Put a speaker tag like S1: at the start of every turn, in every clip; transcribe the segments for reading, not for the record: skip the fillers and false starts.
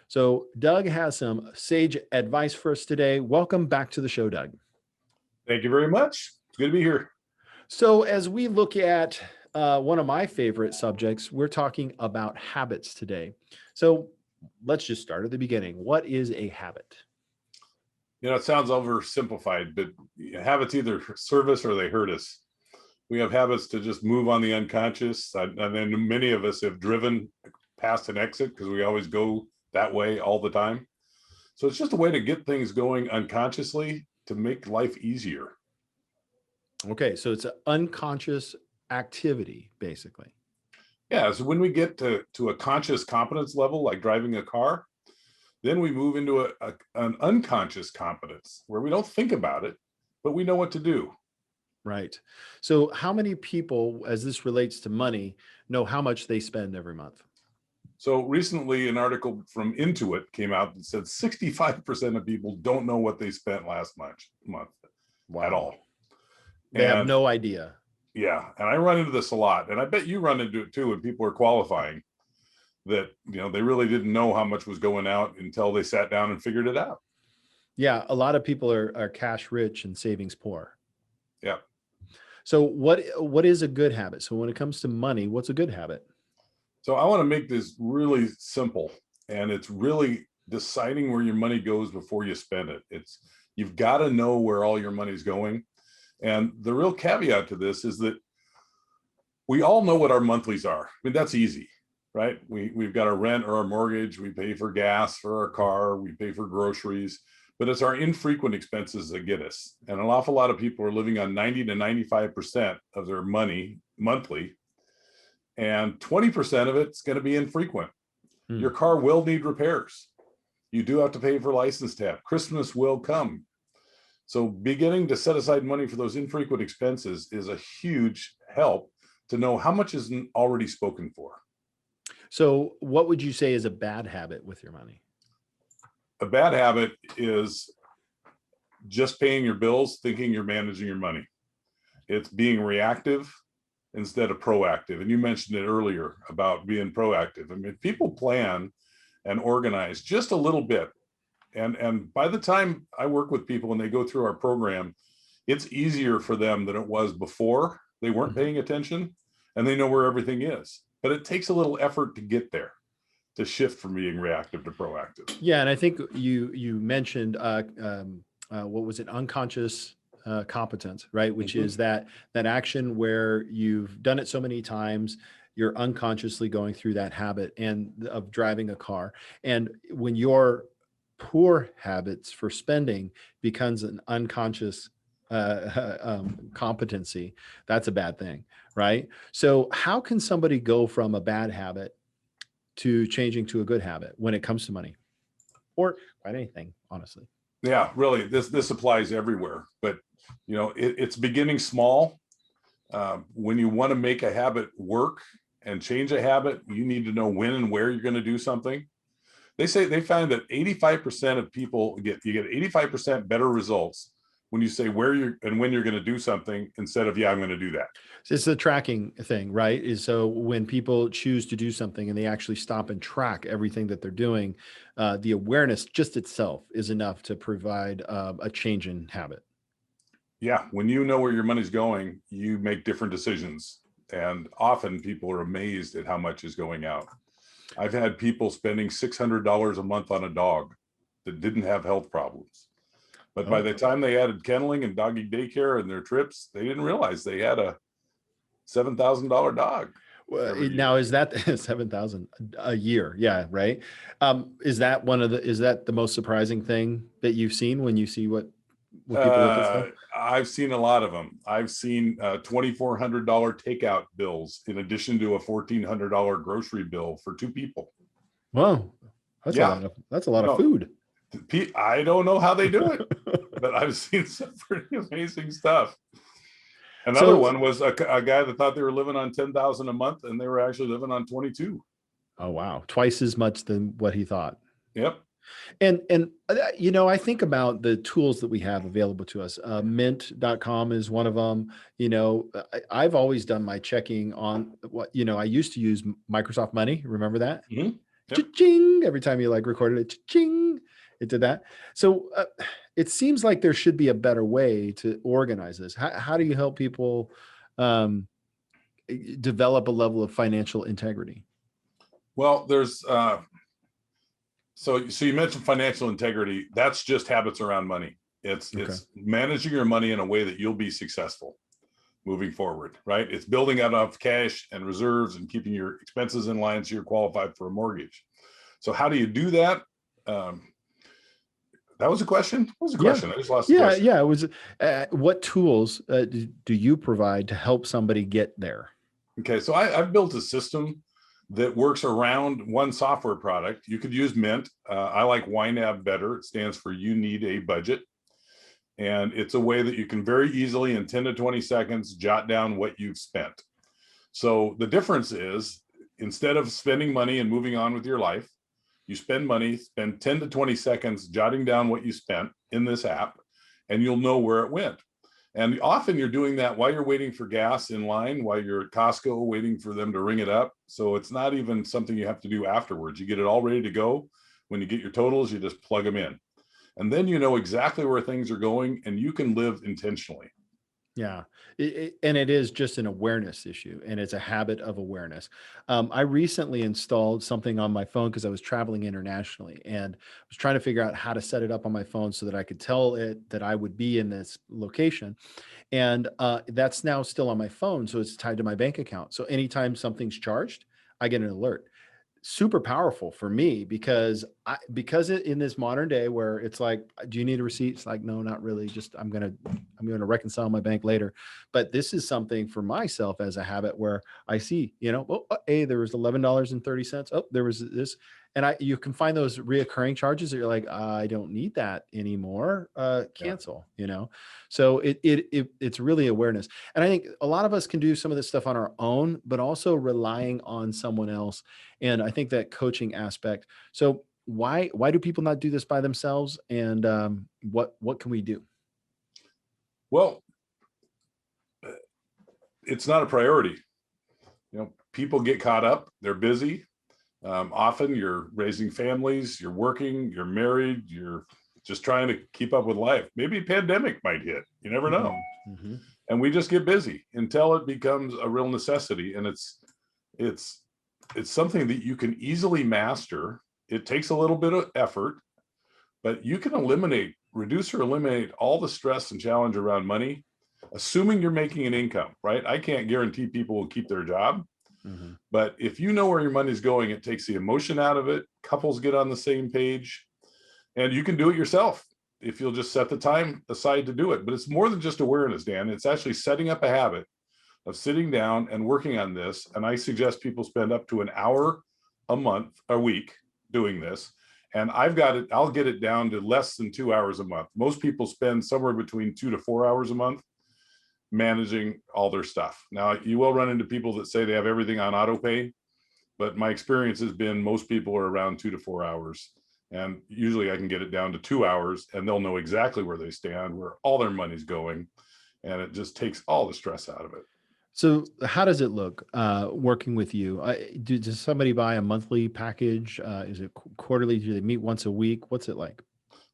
S1: So Doug has some sage advice for us today. Welcome back to the show, Doug.
S2: Thank you very much. It's good to be here.
S1: So as we look at one of my favorite subjects, we're talking about habits today. So let's just start at the beginning. What is a habit?
S2: It sounds oversimplified, but habits either serve us or they hurt us. We have habits to just move on the unconscious. And then many of us have driven past an exit because we always go that way all the time. So it's just a way to get things going unconsciously to make life easier.
S1: Okay, so it's an unconscious activity, basically.
S2: Yeah, so when we get to a conscious competence level, like driving a car, then we move into an unconscious competence where we don't think about it, but we know what to do.
S1: Right. So how many people, as this relates to money, know how much they spend every month?
S2: So recently, an article from Intuit came out that said 65% of people don't know what they spent last month at
S1: Wow.
S2: all.
S1: They have
S2: And
S1: no idea.
S2: yeah, and I run into this a lot, and I bet you run into it too when people are qualifying that they really didn't know how much was going out until they sat down and figured it out.
S1: Yeah, a lot of people are cash rich and savings poor.
S2: Yeah.
S1: So what is a good habit? So when it comes to money, what's a good habit?
S2: So I want to make this really simple, and it's really deciding where your money goes before you spend it. You've got to know where all your money's going. And the real caveat to this is that we all know what our monthlies are. I mean, that's easy, right? We've got our rent or our mortgage, we pay for gas for our car, we pay for groceries, but it's our infrequent expenses that get us. And an awful lot of people are living on 90 to 95% of their money monthly, and 20% of it's going to be infrequent. Your car will need repairs. You do have to pay for license tab. Christmas will come. So beginning to set aside money for those infrequent expenses is a huge help to know how much is already spoken for.
S1: So what would you say is a bad habit with your money?
S2: A bad habit is just paying your bills, thinking you're managing your money. It's being reactive instead of proactive. And you mentioned it earlier about being proactive. I mean, people plan and organize just a little bit. And by the time I work with people and they go through our program, it's easier for them than it was before. They weren't paying attention and they know where everything is. But it takes a little effort to get there, to shift from being reactive to proactive.
S1: Yeah, and I think you mentioned what was it, unconscious competence, right? Which is that action where you've done it so many times, you're unconsciously going through that habit and of driving a car. And when your poor habits for spending becomes an unconscious competency, that's a bad thing, right? So how can somebody go from a bad habit to changing to a good habit when it comes to money or quite anything, honestly?
S2: Yeah, really, this applies everywhere, but it's beginning small. When you want to make a habit work and change a habit, you need to know when and where you're going to do something. They find that 85% of people get 85% better results when you say where you're and when you're going to do something instead of, yeah, I'm going to do that.
S1: It's the tracking thing, right? Is so when people choose to do something and they actually stop and track everything that they're doing, the awareness just itself is enough to provide a change in habit.
S2: Yeah, when you know where your money's going, you make different decisions. And often people are amazed at how much is going out. I've had people spending $600 a month on a dog that didn't have health problems. But by the time they added kenneling and doggy daycare and their trips, they didn't realize they had a $7,000 dog.
S1: Now, is that 7,000 a year? Yeah. Right. Is that the most surprising thing that you've seen when you see when people look at stuff?
S2: I've seen a lot of them. I've seen $2,400 takeout bills in addition to a $1,400 grocery bill for two people.
S1: Wow. That's a lot of food.
S2: I don't know how they do it, but I've seen some pretty amazing stuff. Another one was a guy that thought they were living on 10,000 a month and they were actually living on 22.
S1: Oh, wow. Twice as much than what he thought.
S2: Yep.
S1: And I think about the tools that we have available to us. Mint.com is one of them. I've always done my checking on I used to use Microsoft Money. Remember that?
S2: Mm-hmm. Yep.
S1: Cha-ching, every time you like recorded it, cha-ching, it did that. So it seems like there should be a better way to organize this. How do you help people um, develop a level of financial integrity?
S2: Well, there's so you mentioned financial integrity. That's just habits around money.
S1: Okay.
S2: It's managing your money in a way that you'll be successful moving forward, right? It's building out enough cash and reserves and keeping your expenses in line so you're qualified for a mortgage. So how do you do that? Um, that was a question. What was the
S1: Yeah.
S2: question? I just lost the
S1: Yeah.
S2: question.
S1: Yeah. It was, what tools do you provide to help somebody get there?
S2: Okay, so I've built a system that works around one software product. You could use Mint. I like YNAB better. It stands for You Need a Budget. And it's a way that you can very easily, in 10 to 20 seconds, jot down what you've spent. So the difference is, instead of spending money and moving on with your life, you spend money, spend 10 to 20 seconds jotting down what you spent in this app, and you'll know where it went. And often you're doing that while you're waiting for gas in line, while you're at Costco waiting for them to ring it up. So it's not even something you have to do afterwards. You get it all ready to go. When you get your totals, you just plug them in. And then you know exactly where things are going, and you can live intentionally.
S1: Yeah. And it is just an awareness issue, and it's a habit of awareness. I recently installed something on my phone because I was traveling internationally and was trying to figure out how to set it up on my phone so that I could tell it that I would be in this location. And that's now still on my phone. So it's tied to my bank account. So anytime something's charged, I get an alert. Super powerful for me because in this modern day where it's like, do you need a receipt? It's like, no, not really. Just I'm gonna reconcile my bank later. But this is something for myself as a habit where I see, oh, hey, there was $11.30. Oh, there was this. And you can find those reoccurring charges that you're like, I don't need that anymore.
S2: Yeah.
S1: Cancel. So it's really awareness. And I think a lot of us can do some of this stuff on our own, but also relying on someone else. And I think that coaching aspect. So why do people not do this by themselves? And what can we do?
S2: Well, it's not a priority. People get caught up. They're busy. Often you're raising families, you're working, you're married, you're just trying to keep up with life. Maybe a pandemic might hit. You never know.
S1: Mm-hmm.
S2: And we just get busy until it becomes a real necessity. And it's something that you can easily master. It takes a little bit of effort, but you can reduce or eliminate all the stress and challenge around money, assuming you're making an income, right? I can't guarantee people will keep their job.
S1: Mm-hmm.
S2: But if you know where your money's going, it takes the emotion out of it. Couples get on the same page, and you can do it yourself if you'll just set the time aside to do it. But it's more than just awareness, Dan. It's actually setting up a habit of sitting down and working on this. And I suggest people spend up to an hour a week doing this. And I'll get it down to less than 2 hours a month. Most people spend somewhere between 2 to 4 hours a month managing all their stuff. Now, you will run into people that say they have everything on auto pay, but my experience has been most people are around 2 to 4 hours. And usually I can get it down to 2 hours, and they'll know exactly where they stand, where all their money's going. And it just takes all the stress out of it.
S1: So how does it look working with you? Does somebody buy a monthly package? Is it quarterly? Do they meet once a week? What's it like?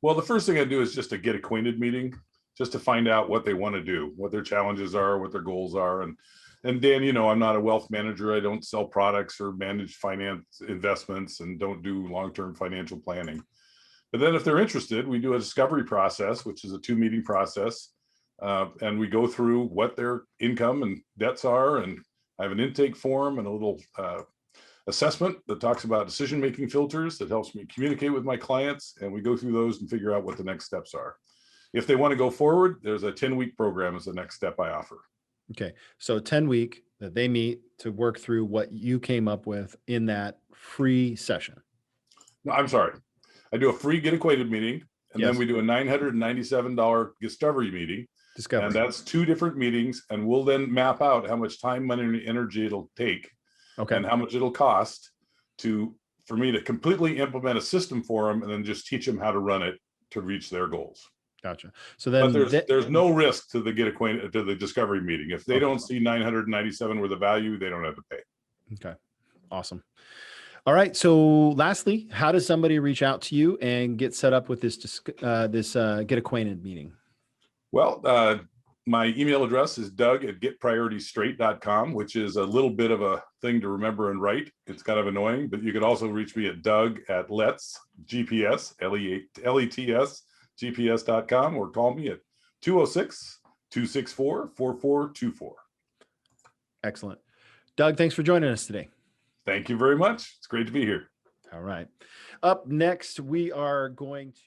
S2: Well, the first thing I do is just a get acquainted meeting, just to find out what they want to do, what their challenges are, what their goals are. And Dan, I'm not a wealth manager. I don't sell products or manage finance investments and don't do long-term financial planning. But then if they're interested, we do a discovery process, which is a 2-meeting process. And we go through what their income and debts are. And I have an intake form and a little assessment that talks about decision-making filters that helps me communicate with my clients. And we go through those and figure out what the next steps are. If they want to go forward, there's a 10-week program as the next step I offer.
S1: Okay. So 10-week that they meet to work through what you came up with in that free session.
S2: No, I'm sorry. I do a free get acquainted meeting, and then we do a $997 discovery meeting. And that's 2 different meetings. And we'll then map out how much time, money, and energy it'll take. Okay. And how much it'll cost for me to completely implement a system for them and then just teach them how to run it to reach their goals.
S1: Gotcha. So then,
S2: but there's no risk to the to the discovery meeting. If they don't see 997 worth of value, they don't have to pay.
S1: Okay. Awesome. All right. So lastly, how does somebody reach out to you and get set up with this, get acquainted meeting?
S2: Well, my email address is doug@getprioritiesstraight.com, which is a little bit of a thing to remember and write. It's kind of annoying, but you can also reach me at doug@lets, GPS, L-E-T-S, GPS.com, or call me at 206-264-4424.
S1: Excellent. Doug, thanks for joining us today.
S2: Thank you very much. It's great to be here.
S1: All right. Up next, we are going to